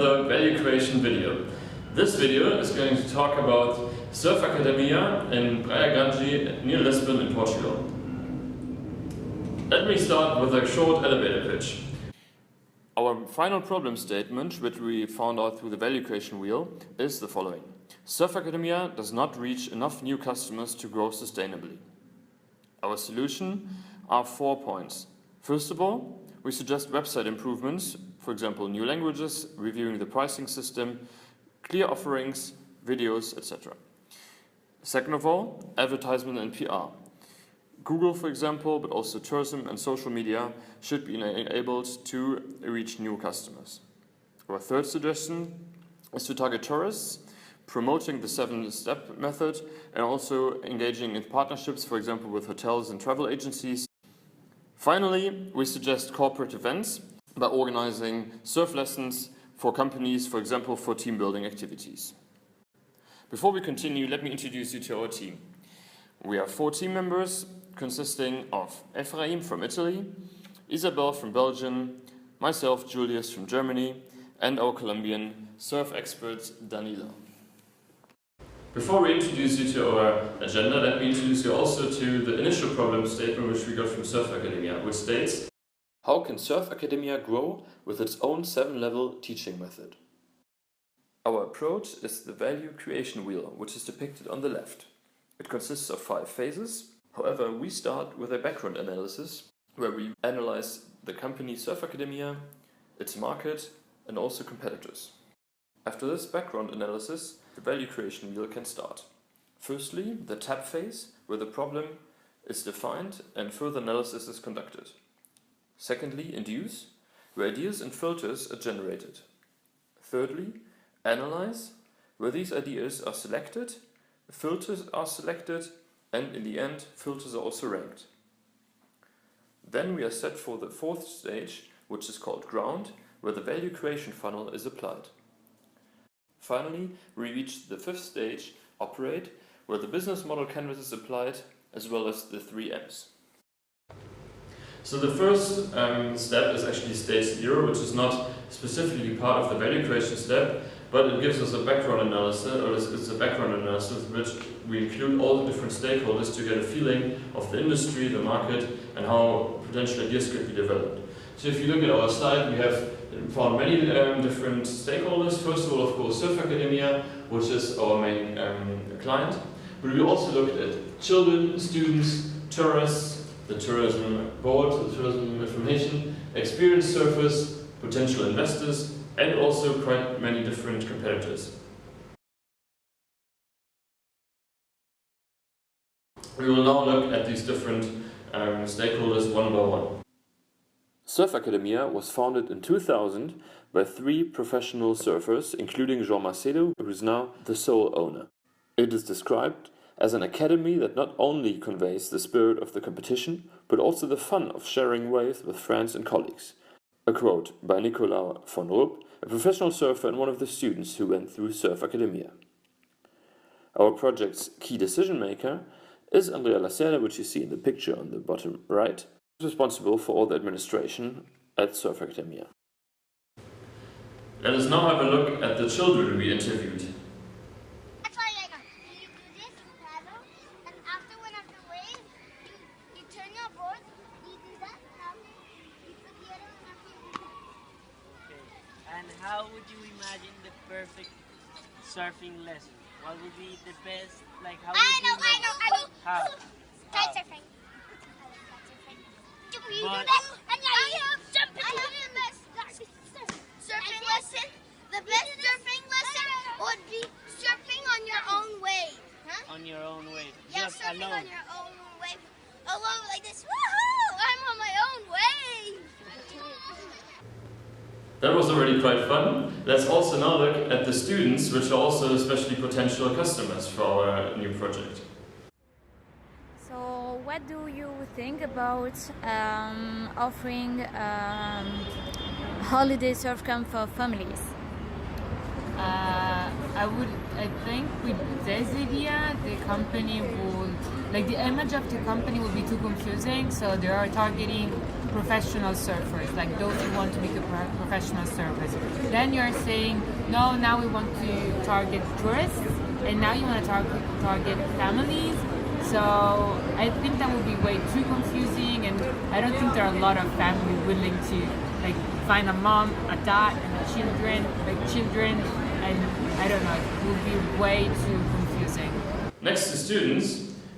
another value creation video. This video is going to talk about Surf Academia in Praia Grande near Lisbon in Portugal. Let me start with a short elevator pitch. Our final problem statement, which we found out through the value creation wheel, is the following. Surf Academia does not reach enough new customers to grow sustainably. Our solution are 4 points. First of all, we suggest website improvements, for example, new languages, reviewing the pricing system, clear offerings, videos, etc. Second of all, advertisement and PR. Google, for example, but also tourism and social media should be enabled to reach new customers. Our third suggestion is to target tourists, promoting the 7-step method and also engaging in partnerships, for example, with hotels and travel agencies. Finally, we suggest corporate events by organizing surf lessons for companies, for example, for team building activities. Before we continue, let me introduce you to our team. We are 4 team members consisting of Ephraim from Italy, Isabel from Belgium, myself, Julius from Germany, and our Colombian surf expert, Danilo. Before we introduce you to our agenda, let me introduce you also to the initial problem statement which we got from Surf Academia, which states: how can Surf Academia grow with its own 7-level teaching method? Our approach is the value creation wheel, which is depicted on the left. It consists of 5 phases. However, we start with a background analysis where we analyze the company Surf Academia, its market, and also competitors. After this background analysis, the value creation wheel can start. Firstly, the tap phase, where the problem is defined and further analysis is conducted. Secondly, induce, where ideas and filters are generated. Thirdly, analyze, where these ideas are selected, filters are selected, and in the end, filters are also ranked. Then we are set for the 4th stage, which is called ground, where the value creation funnel is applied. Finally, we reach the 5th stage, operate, where the business model canvas is applied, as well as the 3 M's. So the first step is actually stage 0, which is not specifically part of the value creation step, but it gives us a background analysis, or it's a background analysis in which we include all the different stakeholders to get a feeling of the industry, the market, and how potential ideas could be developed. So if you look at our slide, we have found many different stakeholders. First of all, of course, Surf Academia, which is our main client. But we also looked at children, students, tourists, the tourism board, the tourism information, experienced surfers, potential investors, and also quite many different competitors. We will now look at these different stakeholders one by one. Surf Academia was founded in 2000 by 3 professional surfers, including Jean Macedo, who is now the sole owner. It is described as an academy that not only conveys the spirit of the competition, but also the fun of sharing waves with friends and colleagues. A quote by Nicolas von Rupp, a professional surfer and one of the students who went through Surf Academia. Our project's key decision maker is Andrea Lacerda, which you see in the picture on the bottom right, responsible for all the administration at Surf Academia. Let us now have a look at the children we interviewed. You do this, you paddle, and after one of the waves, you turn your board, you do that, and after you put the other one after you do that. Okay. And how would you imagine the perfect surfing lesson? What would be the best, like how would I know. How? Kite surfing. You do But- that, and now you jump into the best surfing lesson. The best surfing lesson would be surfing on your own wave. Huh? On your own wave. Yeah, Just surfing alone. on your own wave. Alone like this. Woohoo! I'm on my own wave. That was already quite fun. Let's also now look at the students, which are also especially potential customers for our new project. So, what do you think about offering holiday surf camp for families? I think with this idea, the company would, like the image of the company would be too confusing, so they are targeting professional surfers, like those who want to become professional surfers. Then you're saying, no, now we want to target tourists, and now you want to target families. So I think that would be way too confusing, and I don't think there are a lot of families willing to like find a mom, a dad, and children, and I don't know, it would be way too confusing. Next to students,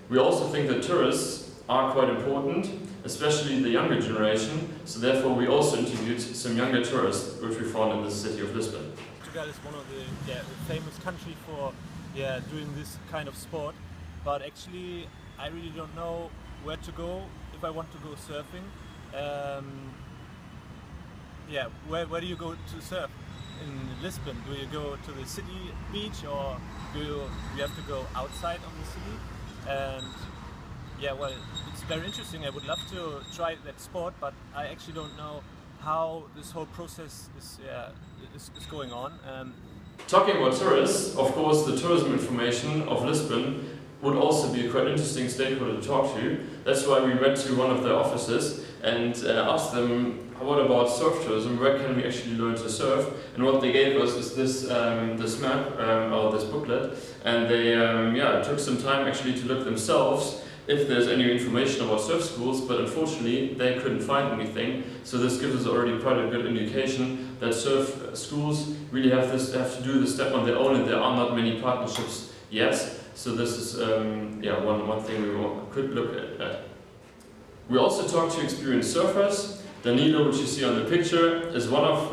we also think that tourists are quite important, especially the younger generation, so therefore we also interviewed some younger tourists which we found in the city of Lisbon. Portugal is one of the famous country for doing this kind of sport, but actually I really don't know where to go if I want to go surfing. Where do you go to surf in Lisbon? Do you go to the city beach, or do you have to go outside of the city? And well, it's very interesting. I would love to try that sport, but I actually don't know how this whole process is going on. Talking about tourists, of course the tourism information of Lisbon would also be a quite interesting stakeholder to talk to. That's why we went to one of their offices and asked them, what about surf tourism, where can we actually learn to surf? And what they gave us is this map, or this booklet, and they took some time actually to look themselves if there's any information about surf schools, but unfortunately they couldn't find anything. So this gives us already quite a good indication that surf schools really have to do this step on their own, and there are not many partnerships yet. So this is one thing we could look at. We also talked to experienced surfers. Danilo, which you see on the picture, is one of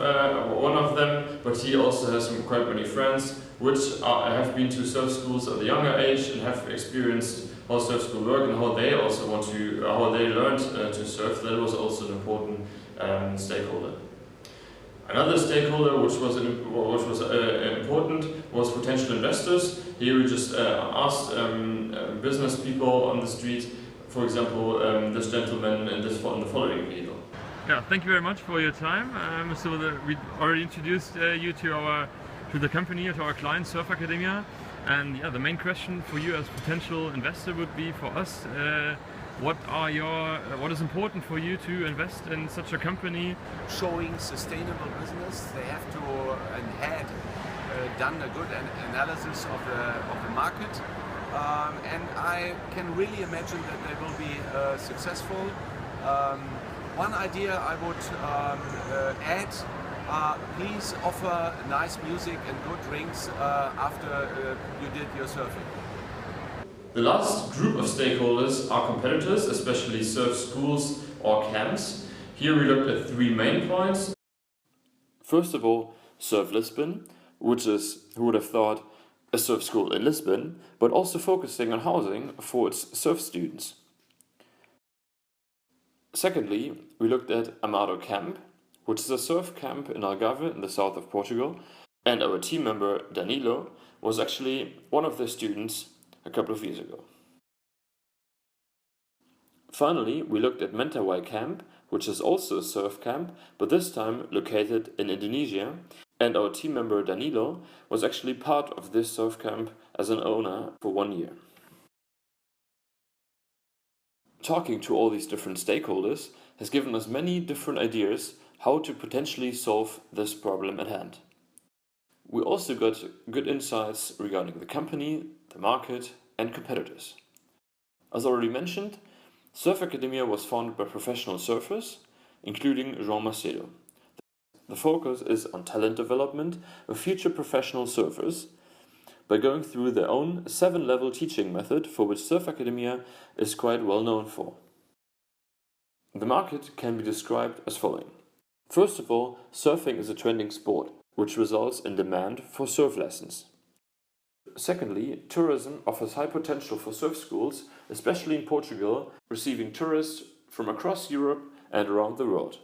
them, but he also has quite many friends which have been to surf schools at a younger age and have experienced how surf school work and how they also how they learned to surf. That was also an important stakeholder. Another stakeholder which was important was potential investors. Here we just asked business people on the street, for example, this gentleman in the following video. Yeah, thank you very much for your time. We already introduced you to the company, to our client, Surf Academia. And the main question for you as potential investor would be for us, what is important for you to invest in such a company? Showing sustainable business, they have to and had done a good analysis of the market, and I can really imagine that they will be successful. One idea I would add: please offer nice music and good drinks after you did your surfing. The last group of stakeholders are competitors, especially surf schools or camps. Here we looked at three main points. First of all, Surf Lisbon, which is, who would have thought, a surf school in Lisbon, but also focusing on housing for its surf students. Secondly, we looked at Amado Camp, which is a surf camp in Algarve in the south of Portugal, and our team member Danilo was actually one of the students a couple of years ago. Finally, we looked at Mentawai Camp, which is also a surf camp, but this time located in Indonesia, and our team member Danilo was actually part of this surf camp as an owner for 1 year. Talking to all these different stakeholders has given us many different ideas how to potentially solve this problem at hand. We also got good insights regarding the company, the market, and competitors. As already mentioned, Surf Academia was founded by professional surfers, including João Macedo. The focus is on talent development of future professional surfers by going through their own 7-level teaching method, for which Surf Academia is quite well known for. The market can be described as following. First of all, surfing is a trending sport, which results in demand for surf lessons. Secondly, tourism offers high potential for surf schools, especially in Portugal, receiving tourists from across Europe and around the world.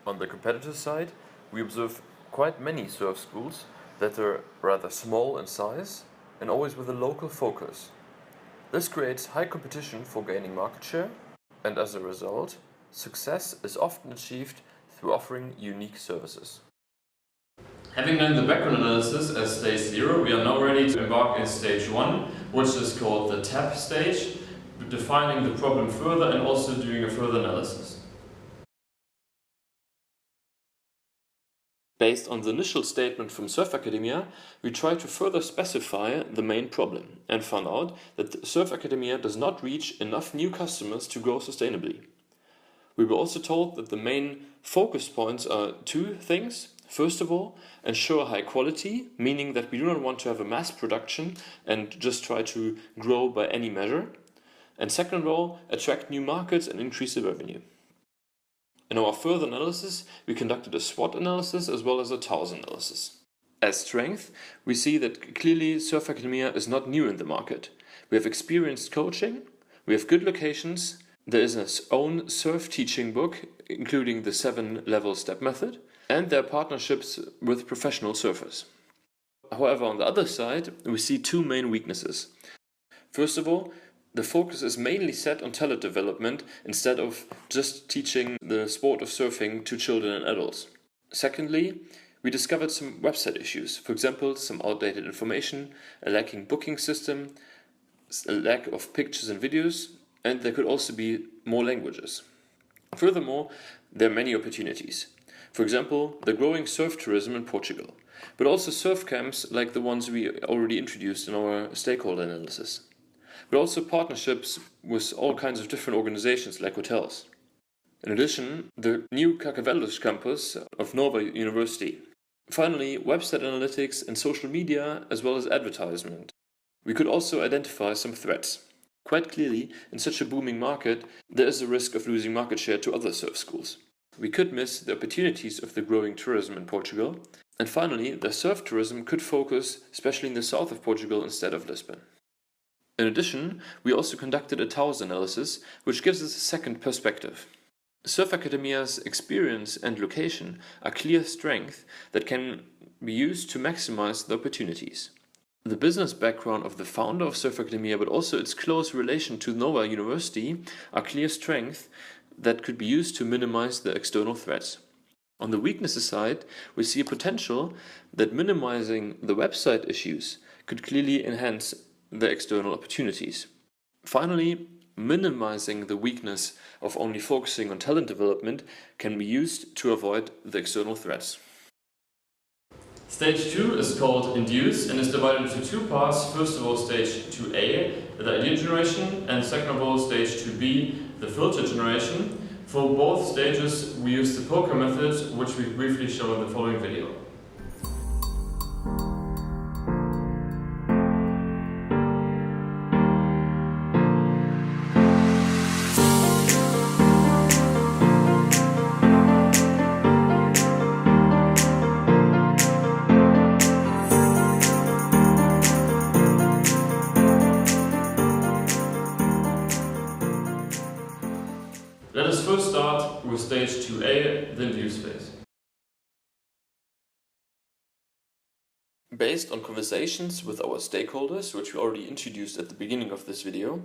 On the competitor side, we observe quite many surf schools that are rather small in size and always with a local focus. This creates high competition for gaining market share, and as a result, success is often achieved through offering unique services. Having done the background analysis as stage 0, we are now ready to embark in stage 1, which is called the TAP stage, defining the problem further and also doing a further analysis. Based on the initial statement from Surf Academia, we tried to further specify the main problem and found out that Surf Academia does not reach enough new customers to grow sustainably. We were also told that the main focus points are two things. First of all, ensure high quality, meaning that we do not want to have a mass production and just try to grow by any measure. And second of all, attract new markets and increase the revenue. In our further analysis, we conducted a SWOT analysis as well as a TAUS analysis. As strength, we see that clearly Surf Academia is not new in the market. We have experienced coaching, we have good locations, there is its own surf teaching book, including the 7-level step method, and there are partnerships with professional surfers. However, on the other side, we see two main weaknesses. First of all, the focus is mainly set on talent development instead of just teaching the sport of surfing to children and adults. Secondly, we discovered some website issues, for example, some outdated information, a lacking booking system, a lack of pictures and videos, and there could also be more languages. Furthermore, there are many opportunities. For example, the growing surf tourism in Portugal, but also surf camps like the ones we already introduced in our stakeholder analysis. But also partnerships with all kinds of different organizations like hotels. In addition, the new Carcavelos campus of Nova University. Finally, website analytics and social media as well as advertisement. We could also identify some threats. Quite clearly, in such a booming market, there is a risk of losing market share to other surf schools. We could miss the opportunities of the growing tourism in Portugal. And finally, the surf tourism could focus especially in the south of Portugal instead of Lisbon. In addition, we also conducted a TAUS analysis, which gives us a second perspective. Surf Academia's experience and location are clear strengths that can be used to maximize the opportunities. The business background of the founder of Surf Academia, but also its close relation to Nova University, are clear strengths that could be used to minimize the external threats. On the weaknesses side, we see a potential that minimizing the website issues could clearly enhance the external opportunities. Finally, minimizing the weakness of only focusing on talent development can be used to avoid the external threats. Stage 2 is called Induced and is divided into two parts. First of all, stage 2A, the idea generation, and second of all, stage 2B, the filter generation. For both stages, we use the poker method, which we briefly show in the following video. Let us first start with stage 2A, the induced phase. Based on conversations with our stakeholders, which we already introduced at the beginning of this video,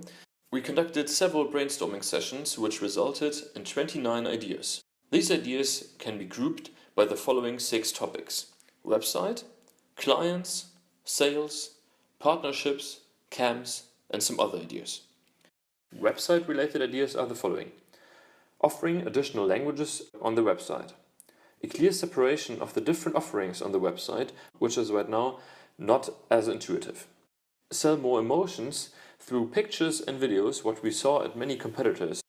we conducted several brainstorming sessions which resulted in 29 ideas. These ideas can be grouped by the following 6 topics: website, clients, sales, partnerships, camps, and some other ideas. Website related ideas are the following: offering additional languages on the website, a clear separation of the different offerings on the website, which is right now not as intuitive. Sell more emotions through pictures and videos, what we saw at many competitors.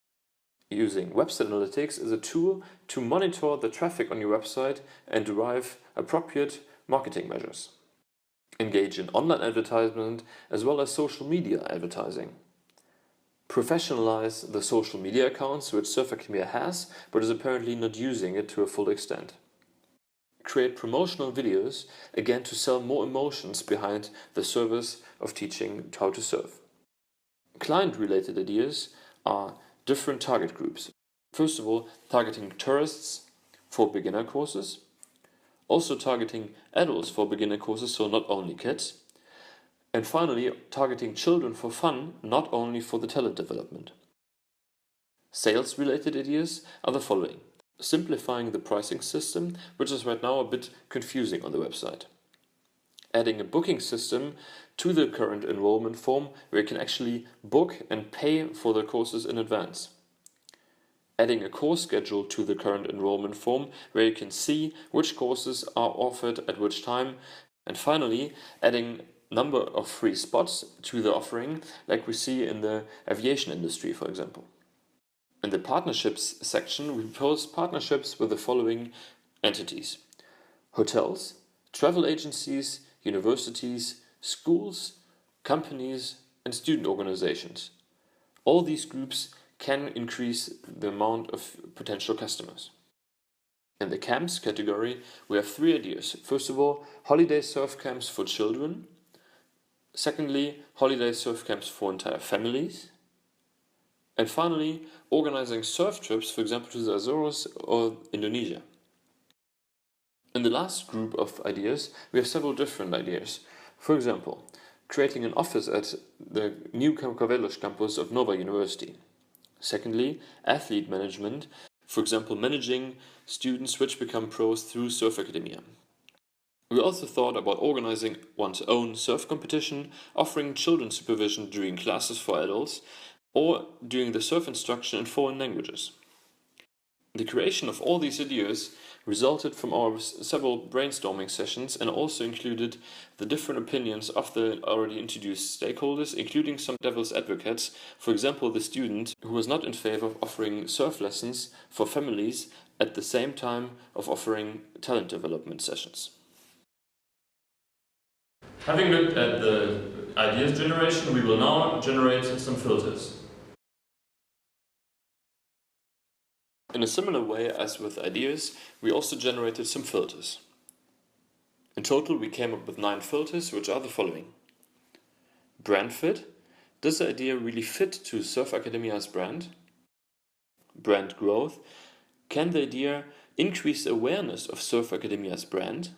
Using website analytics as a tool to monitor the traffic on your website and derive appropriate marketing measures. Engage in online advertisement as well as social media advertising. Professionalize the social media accounts which Surf Academia has, but is apparently not using it to a full extent. Create promotional videos, again to sell more emotions behind the service of teaching how to surf. Client-related ideas are different target groups. First of all, targeting tourists for beginner courses. Also targeting adults for beginner courses, so not only kids. And finally, targeting children for fun, not only for the talent development. Sales-related ideas are the following: simplifying the pricing system, which is right now a bit confusing on the website. Adding a booking system to the current enrollment form where you can actually book and pay for the courses in advance. adding a course schedule to the current enrollment form where you can see which courses are offered at which time, and finally adding number of free spots to the offering like we see in the aviation industry, for example. In the partnerships section, we propose partnerships with the following entities: hotels, travel agencies, universities, schools, companies, and student organizations. All these groups can increase the amount of potential customers. In the camps category, we have 3 ideas. First of all, holiday surf camps for children. Secondly, holiday surf camps for entire families. And finally, organizing surf trips, for example, to the Azores or Indonesia. In the last group of ideas, we have several different ideas. For example, creating an office at the new Carcavelos campus of Nova University. Secondly, athlete management, for example, managing students which become pros through Surf Academia. We also thought about organizing one's own surf competition, offering children's supervision during classes for adults, or doing the surf instruction in foreign languages. The creation of all these ideas resulted from our several brainstorming sessions and also included the different opinions of the already introduced stakeholders, including some devil's advocates, for example the student who was not in favor of offering surf lessons for families at the same time of offering talent development sessions. Having looked at the ideas generation, we will now generate some filters. In a similar way as with ideas, we also generated some filters. In total, we came up with 9 filters, which are the following. Brand fit. Does the idea really fit to Surf Academia's brand? Brand growth. Can the idea increase awareness of Surf Academia's brand?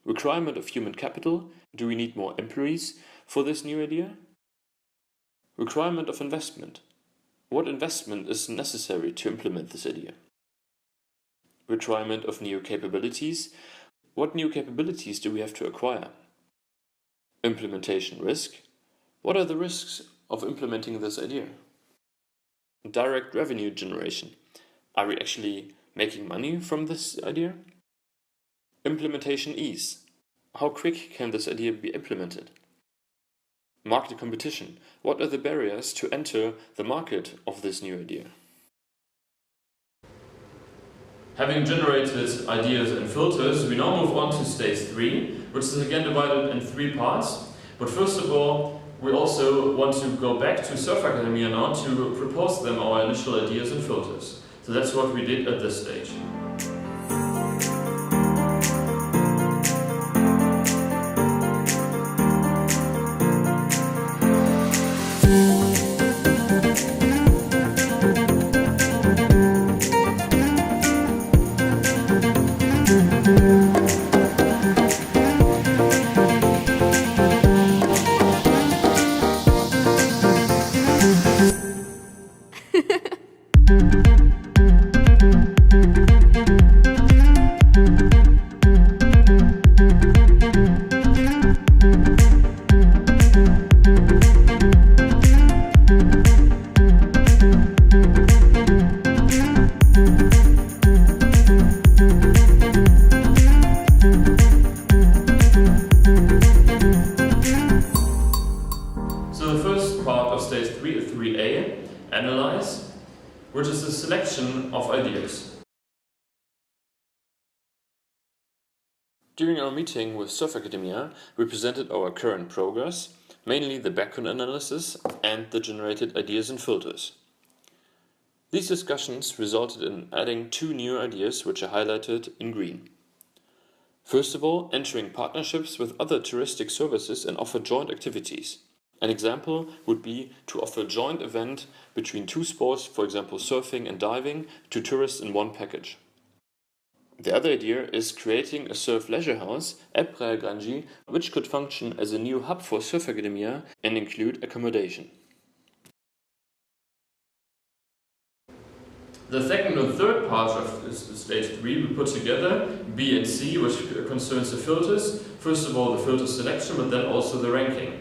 Requirement of human capital. Do we need more employees for this new idea? Requirement of investment. What investment is necessary to implement this idea? Requirement of new capabilities. What new capabilities do we have to acquire? Implementation risk. What are the risks of implementing this idea? Direct revenue generation. Are we actually making money from this idea? Implementation ease. How quick can this idea be implemented? Market competition. What are the barriers to enter the market of this new idea? Having generated ideas and filters, we now move on to stage 3, which is again divided in 3 parts. But first of all, we also want to go back to Surf Academia now to propose them our initial ideas and filters. So that's what we did at this stage. Analyze, which is a selection of ideas. During our meeting with Surf Academia, we presented our current progress, mainly the background analysis and the generated ideas and filters. These discussions resulted in adding 2 new ideas which are highlighted in green. First of all, entering partnerships with other touristic services and offer joint activities. An example would be to offer a joint event between 2 sports, for example surfing and diving, to tourists in one package. The other idea is creating a surf leisure house at Praia Grande, which could function as a new hub for Surf Academia and include accommodation. The second and third part of stage 3 we put together, B and C, which concerns the filters. First of all the filter selection, but then also the ranking.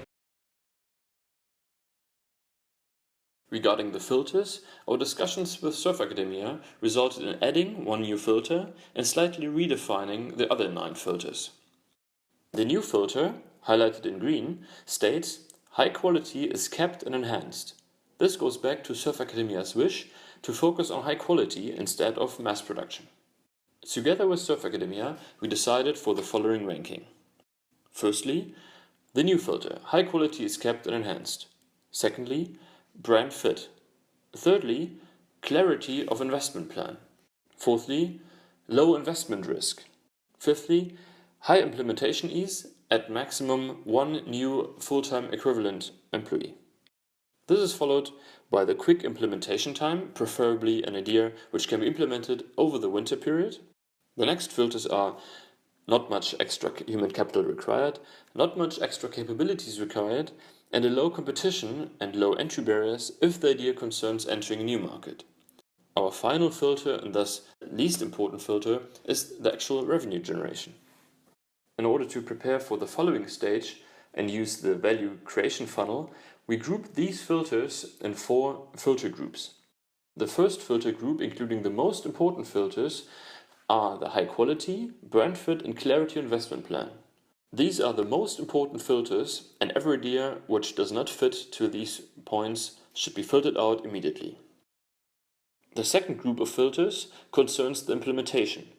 Regarding the filters, our discussions with Surf Academia resulted in adding one new filter and slightly redefining the other 9 filters. The new filter, highlighted in green, states high quality is kept and enhanced. This goes back to Surf Academia's wish to focus on high quality instead of mass production. Together with Surf Academia, we decided for the following ranking. Firstly, the new filter, high quality is kept and enhanced. Secondly, brand fit. Thirdly, clarity of investment plan. Fourthly, low investment risk. Fifthly, high implementation ease at maximum 1 new full-time equivalent employee. This is followed by the quick implementation time, preferably an idea which can be implemented over the winter period. The next filters are not much extra human capital required, not much extra capabilities required, and a low competition and low entry barriers if the idea concerns entering a new market. Our final filter, and thus least important filter, is the actual revenue generation. In order to prepare for the following stage and use the value creation funnel, we group these filters in 4 filter groups. The first filter group, including the most important filters, are the high quality, brand fit and clarity investment plan. These are the most important filters, and every idea which does not fit to these points should be filtered out immediately. The second group of filters concerns the implementation,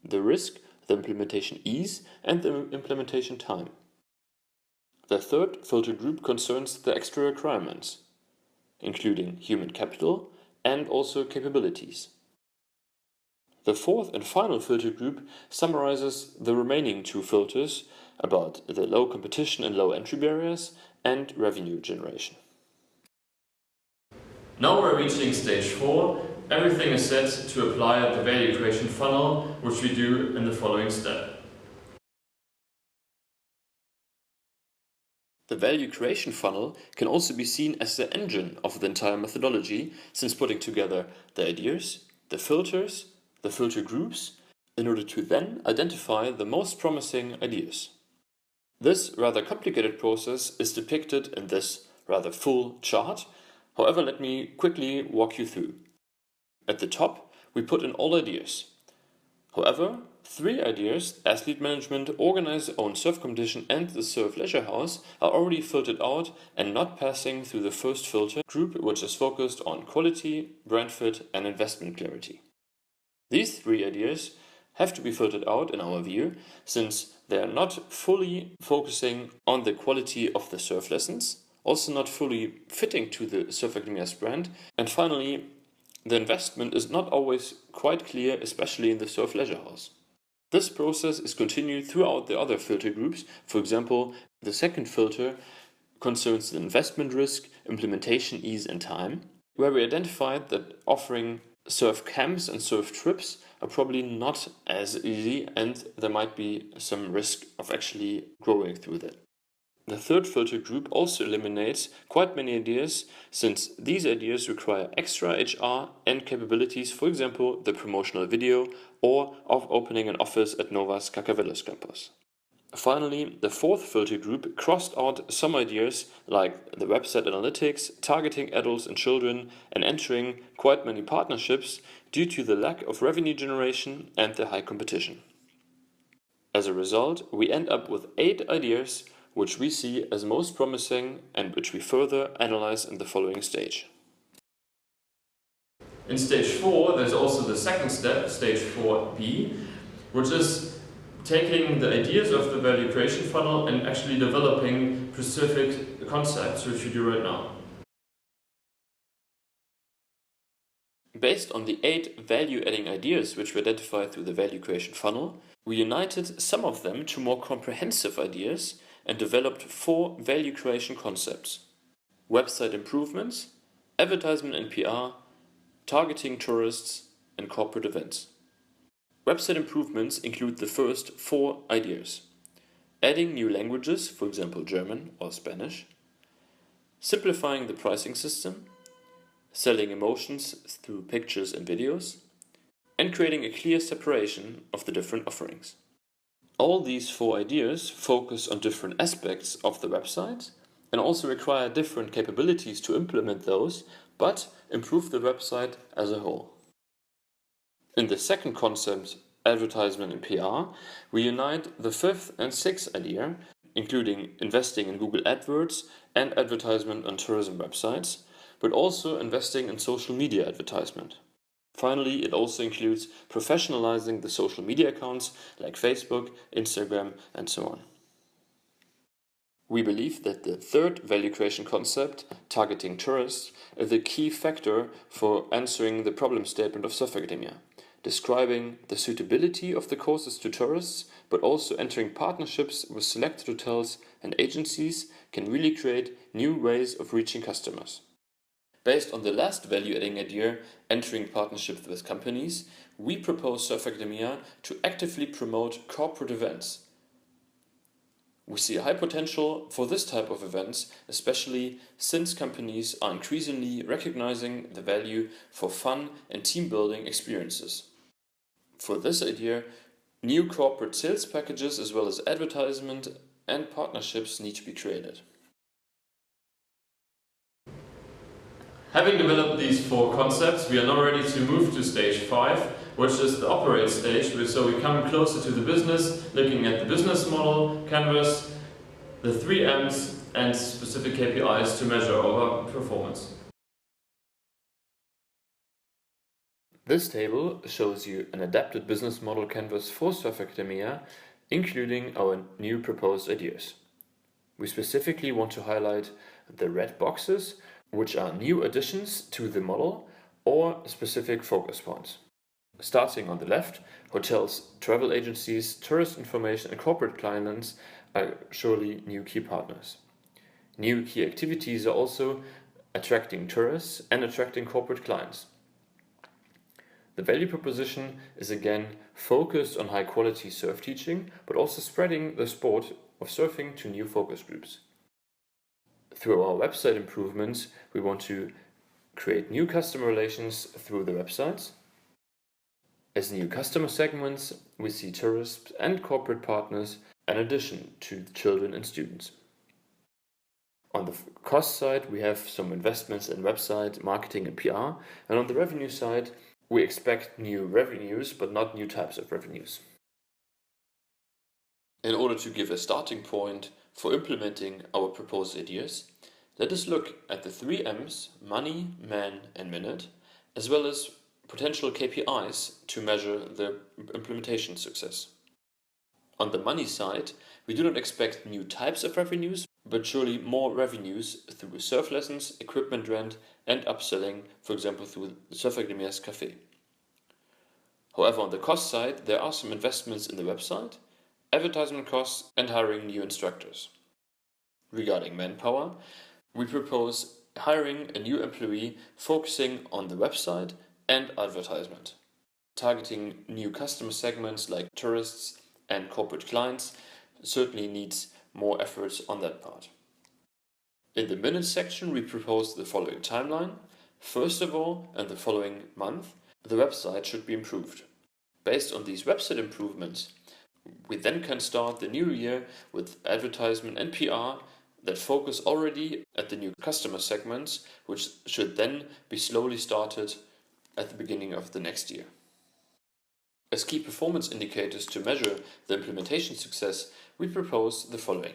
the risk, the implementation ease and the implementation time. The third filter group concerns the extra requirements, including human capital and also capabilities. The fourth and final filter group summarizes the remaining 2 filters about the low competition and low entry barriers and revenue generation. Now we're reaching stage 4. Everything is set to apply the value creation funnel, which we do in the following step. The value creation funnel can also be seen as the engine of the entire methodology, since putting together the ideas, the filters, the filter groups, in order to then identify the most promising ideas. This rather complicated process is depicted in this rather full chart. However, let me quickly walk you through. At the top, we put in all ideas. However, 3 ideas, athlete management, organize own surf competition and the surf leisure house, are already filtered out and not passing through the first filter group, which is focused on quality, brand fit and investment clarity. These 3 ideas have to be filtered out in our view, since they are not fully focusing on the quality of the surf lessons, also not fully fitting to the Surf Academia's brand, and finally, the investment is not always quite clear, especially in the surf leisure house. This process is continued throughout the other filter groups. For example, the second filter concerns the investment risk, implementation ease and time, where we identified that offering surf camps and surf trips are probably not as easy and there might be some risk of actually growing through that. The third filter group also eliminates quite many ideas, since these ideas require extra HR and capabilities, for example the promotional video or of opening an office at Nova's Carcavelos campus. Finally, the fourth filter group crossed out some ideas like the website analytics, targeting adults and children, and entering quite many partnerships due to the lack of revenue generation and the high competition. As a result, we end up with 8 ideas which we see as most promising and which we further analyze in the following stage. In stage 4, there's also the second step, stage 4b, which is taking the ideas of the value creation funnel and actually developing specific concepts, which we do right now. Based on the 8 value-adding ideas which we identified through the value creation funnel, we united some of them to more comprehensive ideas and developed 4 value creation concepts: website improvements, advertisement and PR, targeting tourists, and corporate events. Website improvements include the first 4 ideas: adding new languages, for example German or Spanish, simplifying the pricing system, selling emotions through pictures and videos, and creating a clear separation of the different offerings. All these 4 ideas focus on different aspects of the website and also require different capabilities to implement those, but improve the website as a whole. In the second concept, advertisement and PR, we unite the fifth and sixth idea, including investing in Google AdWords and advertisement on tourism websites, but also investing in social media advertisement. Finally, it also includes professionalizing the social media accounts like Facebook, Instagram, and so on. We believe that the third value creation concept, targeting tourists, is the key factor for answering the problem statement of Surf Academia, describing the suitability of the courses to tourists, but also entering partnerships with selected hotels and agencies can really create new ways of reaching customers. Based on the last value-adding idea, entering partnerships with companies, we propose Surf Academia to actively promote corporate events. We see a high potential for this type of events, especially since companies are increasingly recognizing the value for fun and team-building experiences. For this idea, new corporate sales packages as well as advertisement and partnerships need to be created. Having developed these four concepts, we are now ready to move to stage 5, which is the operate stage, so we come closer to the business, looking at the business model, canvas, the 3 M's and specific KPIs to measure our performance. This table shows you an adapted business model canvas for Surf Academia, including our new proposed ideas. We specifically want to highlight the red boxes, which are new additions to the model or specific focus points. Starting on the left, hotels, travel agencies, tourist information and corporate clients are surely new key partners. New key activities are also attracting tourists and attracting corporate clients. The value proposition is again focused on high quality surf teaching, but also spreading the sport of surfing to new focus groups. Through our website improvements, we want to create new customer relations through the websites. As new customer segments, we see tourists and corporate partners in addition to children and students. On the cost side, we have some investments in website, marketing and PR, and on the revenue side, we expect new revenues, but not new types of revenues. In order to give a starting point for implementing our proposed ideas, let us look at the 3 M's, money, man and minute, as well as potential KPIs to measure the implementation success. On the money side, we do not expect new types of revenues, but surely more revenues through surf lessons, equipment rent and upselling, for example through Surf Academia's Café. However, on the cost side, there are some investments in the website, advertisement costs and hiring new instructors. Regarding manpower, we propose hiring a new employee focusing on the website and advertisement, targeting new customer segments like tourists and corporate clients certainly needs more efforts on that part. In the minutes section, we propose the following timeline. First of all, in the following month, the website should be improved. Based on these website improvements, we then can start the new year with advertisement and PR that focus already at the new customer segments, which should then be slowly started at the beginning of the next year. As key performance indicators to measure the implementation success, we propose the following.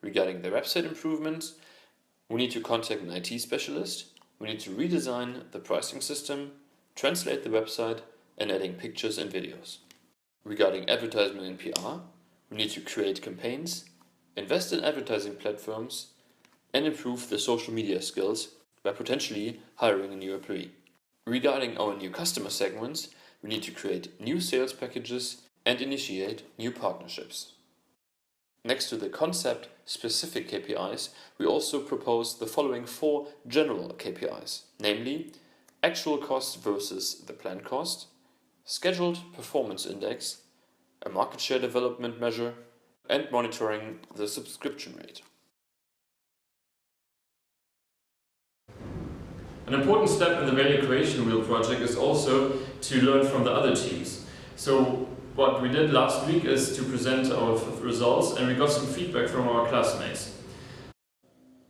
Regarding the website improvements, we need to contact an IT specialist, we need to redesign the pricing system, translate the website, and adding pictures and videos. Regarding advertisement and PR, we need to create campaigns, invest in advertising platforms, and improve the social media skills by potentially hiring a new employee. Regarding our new customer segments, we need to create new sales packages and initiate new partnerships. Next to the concept-specific KPIs, we also propose the following 4 general KPIs, namely actual cost versus the planned cost, scheduled performance index, a market share development measure, and monitoring the subscription rate. An important step in the value creation wheel project is also to learn from the other teams. So what we did last week is to present our results, and we got some feedback from our classmates.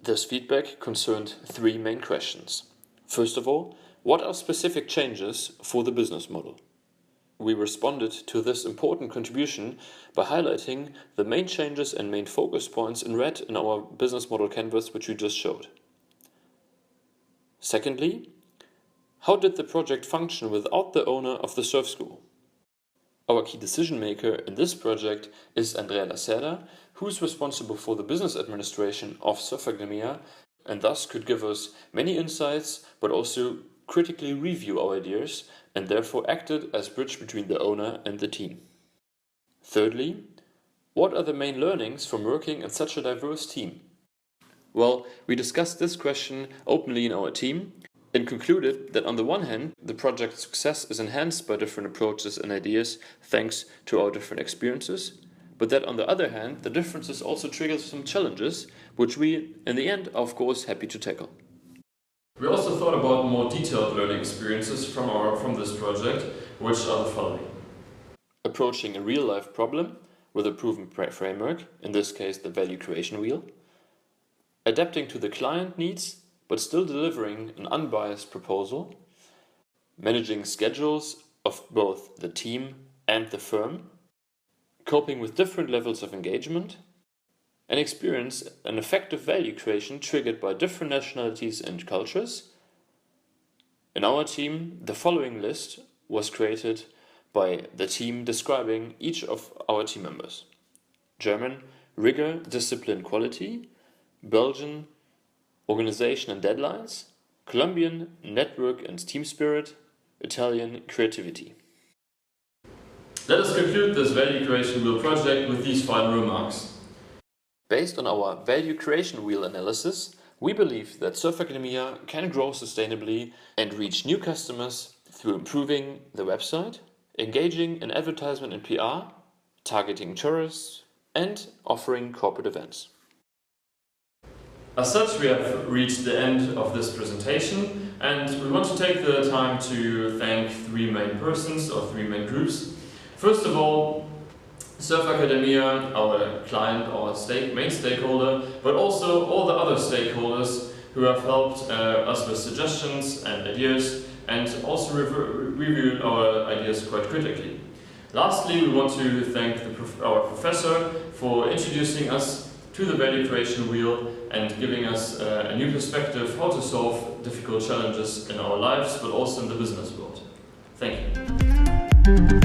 This feedback concerned three main questions. First of all, what are specific changes for the business model? We responded to this important contribution by highlighting the main changes and main focus points in red in our business model canvas, which we just showed. Secondly, how did the project function without the owner of the surf school? Our key decision maker in this project is Andrea Lacerda, who is responsible for the business administration of Surf Academia and thus could give us many insights, but also critically review our ideas and therefore acted as bridge between the owner and the team. Thirdly, what are the main learnings from working in such a diverse team? Well, we discussed this question openly in our team and concluded that on the one hand, the project's success is enhanced by different approaches and ideas thanks to our different experiences, but that on the other hand, the differences also trigger some challenges, which we, in the end, are of course happy to tackle. We also thought about more detailed learning experiences from this project, which are the following. Approaching a real-life problem with a proven framework, in this case the value creation wheel. Adapting to the client needs, but still delivering an unbiased proposal. Managing schedules of both the team and the firm. Coping with different levels of engagement. And experience an effective value creation triggered by different nationalities and cultures. In our team, the following list was created by the team describing each of our team members. German, rigor, discipline, quality. Belgian, organization and deadlines. Colombian, network and team spirit. Italian, creativity. Let us conclude this value creation wheel project with these final remarks. Based on our value creation wheel analysis, we believe that Surf Academia can grow sustainably and reach new customers through improving the website, engaging in advertisement and PR, targeting tourists, and offering corporate events. As such, we have reached the end of this presentation, and we want to take the time to thank three main persons or three main groups. First of all, Surf Academia, our client, our main stakeholder, but also all the other stakeholders who have helped us with suggestions and ideas and also reviewed our ideas quite critically. Lastly, we want to thank our professor for introducing us to the value creation wheel and giving us a new perspective how to solve difficult challenges in our lives, but also in the business world. Thank you.